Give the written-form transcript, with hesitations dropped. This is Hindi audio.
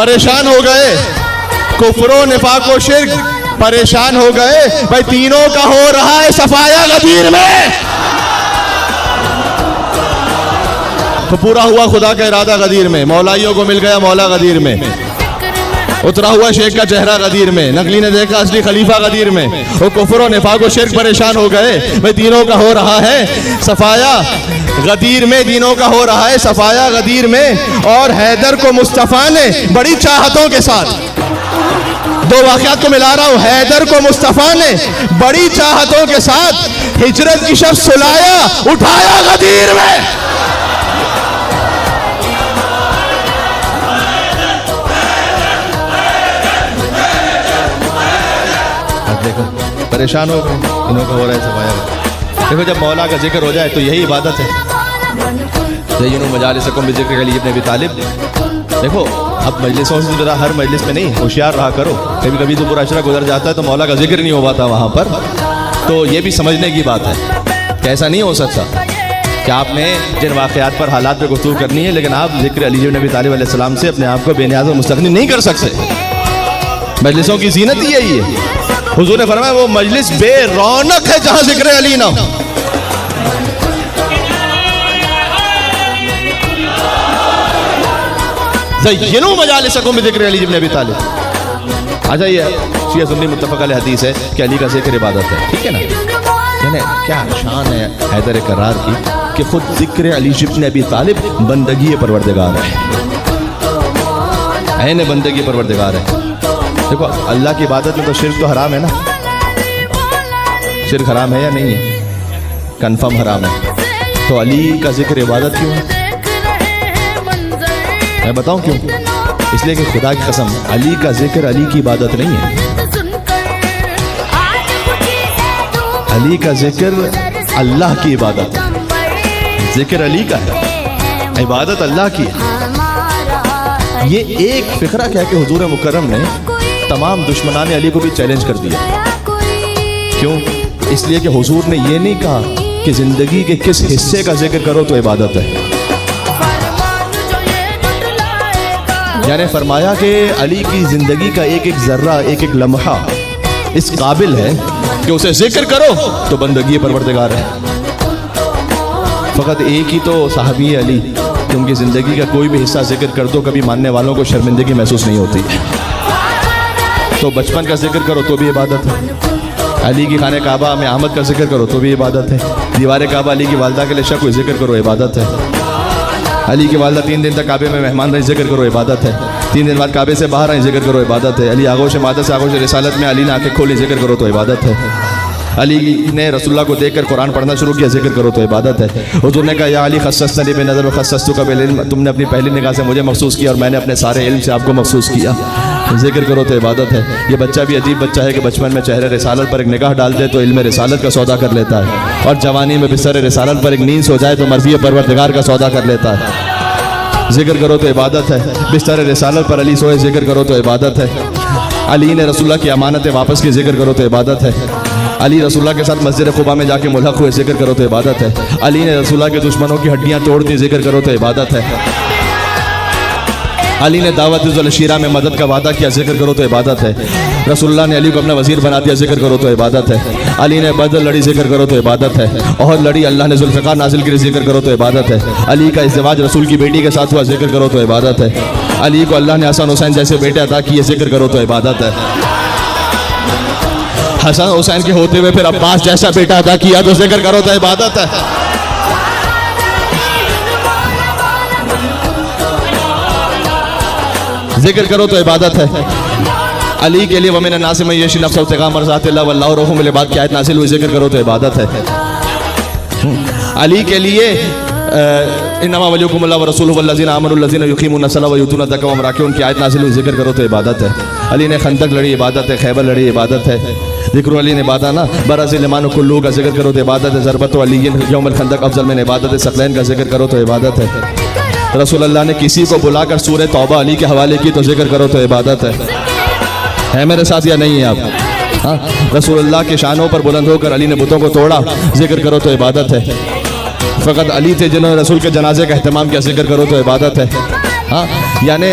परेशान हो गए, कुफ्र व निफाक व शिर्क परेशान हो गए। भाई तीनों का हो रहा है सफाया गदीर में। तो पूरा हुआ खुदा का इरादा गदीर में, मौलाइयों को मिल गया मौला गदीर में, उतरा हुआ शेख का चेहरा गदीर में, नकली ने देखा असली खलीफा गदीर में। वो कुफ्र और निफाक और शिर्क परेशान हो गए। भाई तीनों का हो रहा है सफाया गदीर में, तीनों का हो रहा है सफाया गदीर में। और हैदर को मुस्तफ़ा ने बड़ी चाहतों के साथ, दो वाक़यात को मिला रहा हूँ, हैदर को मुस्तफ़ा ने बड़ी चाहतों के साथ हिजरत की शब सुलाया, उठाया गदीर में। देखो परेशान हो गए, इन्हों का हो रहा है सफाया। देखो जब मौला का जिक्र हो जाए तो यही इबादत है। ज़य्यिनू मजालिसकुम बिज़िक्रि अली इब्न अबी तालिब। देखो अब मजलिसों से ज़रा हर मजलिस में नहीं, होशियार रहा करो। कभी कभी तो पूरा अशरा गुजर जाता है तो मौला का जिक्र नहीं हो पाता वहाँ पर। तो ये भी समझने की बात है कि ऐसा नहीं हो सकता कि आपने जिन वाक़यात पर हालात पर गुफ्तगू करनी है, लेकिन आप ज़िक्र अली इब्न अबी तालिब अलैहिस्सलाम से अपने आप को बेनियाज़ और मुस्तग़नी नहीं कर सकते। मजलिसों की ज़ीनत ही यही है। हुजूर ने फरमाया वो मजलिस बेरौनक है जहां जिक्र अली ना हो। ज़य्यिनू मजालिसकुम बिज़िक्रि अली इब्न अबी तालिब। अच्छा ये शिया सुन्नी मुत्तफ़क़ अलैह हदीस है कि अली का जिक्र इबादत है, ठीक है ना। यानी क्या शान है हैदर करार की कि खुद जिक्र अली इब्न अबी तालिब बंदगी परवरदिगार है, ऐन बंदगी परवरदिगार है। देखो अल्लाह की इबादत में तो शिर्क तो हराम है ना, शिर्क हराम है या नहीं है? कन्फर्म हराम है। तो अली का जिक्र इबादत क्यों है? मैं बताऊं क्यों? इसलिए कि खुदा की कसम अली का जिक्र अली की इबादत नहीं है। अली का जिक्र अल्लाह की इबादत है। जिक्र अली का है, इबादत अल्लाह की है। ये एक फिक्रा कह के हुजूर मुकर्रम ने तमाम दुश्मनान अली को भी चैलेंज कर दिया। क्यों? इसलिए कि हुजूर ने ये नहीं कहा कि जिंदगी के किस हिस्से का जिक्र करो तो इबादत है। यानी फरमाया कि अली की जिंदगी का एक एक जर्रा, एक एक लम्हा इस काबिल है कि उसे जिक्र करो तो बंदगी परवरदिगार है। फकत एक ही तो साहबी अली कि उनकी जिंदगी का कोई भी हिस्सा जिक्र कर दो कभी मानने वालों को शर्मिंदगी महसूस नहीं होती। तो बचपन का जिक्र करो तो भी इबादत है। अली की खाने काबा में आमद का जिक्र करो तो भी इबादत है। दीवार काबा अली की वालदा के लिए शक हुई जिक्र करो इबादत है। अली की वालदा 3 दिन तक काबे में मेहमान रही जिक्र करो इबादत है। 3 दिन बाद काबे से बाहर आई जिक्र करो इबादत है। अली आगोश मादत से आगोश रिसालत में अली ने आंखें खोली जिक्र करो तो इबादत है। अली ने रसूलुल्लाह को देखकर कुरान पढ़ना शुरू किया जिक्र करो तो इबादत है। हुजूर ने कहा या अली खस्सस्तनी बिनज़र व खस्सस्तुका बिल-इल्म, तुमने अपनी पहली निगाह से मुझे मखसूस किया और मैंने अपने सारे इल्म से आपको मखसूस किया, जिक्र करो तो इबादत है। ये बच्चा भी अजीब बच्चा है कि बचपन में चेहरे रिसालत पर एक निगाह डाल दे तो इल्म रिसालत का सौदा कर लेता है, और जवानी में बिस्तर रिसालत पर एक नींद सो जाए तो मर्ज़ी परवरदिगार का सौदा कर लेता है। जिक्र करो तो इबादत है। बिस्तर रिसालत पर अली सोए जिक्र करो तो इबादत है। अली ने रसूलुल्लाह की अमानतें वापस की जिक्र करो तो इबादत है। अली रसूलुल्लाह के साथ मस्जिद खुबा में जाके मुल्हक हुए जिक्र करो तो इबादत है। अली ने रसूलुल्लाह के दुश्मनों की हड्डियां तोड़ दी जिक्र करो तो इबादत है। अली ने दावत शीरा में मदद का वादा किया जिक्र करो तो इबादत है। रसूलुल्लाह ने अली को अपना वजीर बना दिया जिक्र करो तो इबादत है। अली ने बदर लड़ी जिक्र करो तो इबादत है। और लड़ी अल्लाह ने जुल्फ़िकार नाजिल की जिक्र करो तो इबादत है। अली का इज़्दिवाज रसूल की बेटी के साथ हुआ जिक्र करो तो इबादत है। अली को अल्लाह ने हसन हुसैन जैसे बेटे अता किए जिक्र करो तो इबादत है। हसन हुसैन के होते हुए फिर अब्बास जैसा बेटा अता किया तो जिक्र करो तो इबादत है। जिक्र करो तो इबादत है। अली के लिए वमिन नासिम में यशी नफ्स इब्तिगा मरज़ातिल्लाह वल्लाहु रऊफ़ुम बिल इबाद की आयत नाज़िल हुई जिक्र करो तो इबादत है। अली के लिए इन्नमा वलियुकुमुल्लाहु व रसूलुहु वल्लज़ीना आमनु अल्लज़ीना युक़ीमूना अस्सलाता व युतूना ज़कात व हुम राकिऊन की आयत नाज़िल हुई जिक्र करो तो इबादत है। अली ने खंदक लड़ी इबादत है। खैबर लड़ी इबादत है। ज़िक्र अली ने बादा ना बरज़िल लिमान कुल्लू का जिक्र करो तो इबादत है। ज़रबत अलीय्यिन यौमुल खंदक अफ़ज़ल में इबादत है। सकलैन का जिक्र करो तो इबादत है। रसूलुल्लाह ने किसी को बुलाकर सूरह तौबा अली के हवाले की तो जिक्र करो तो इबादत है मेरे साथ या नहीं है आप? हाँ, रसूलुल्लाह के शानों पर बुलंद होकर अली ने बुतों को तोड़ा जिक्र करो तो इबादत है। फ़कत अली थे जिन्होंने रसूल के जनाजे का एहतमाम किया जिक्र करो तो इबादत है। हाँ, यानी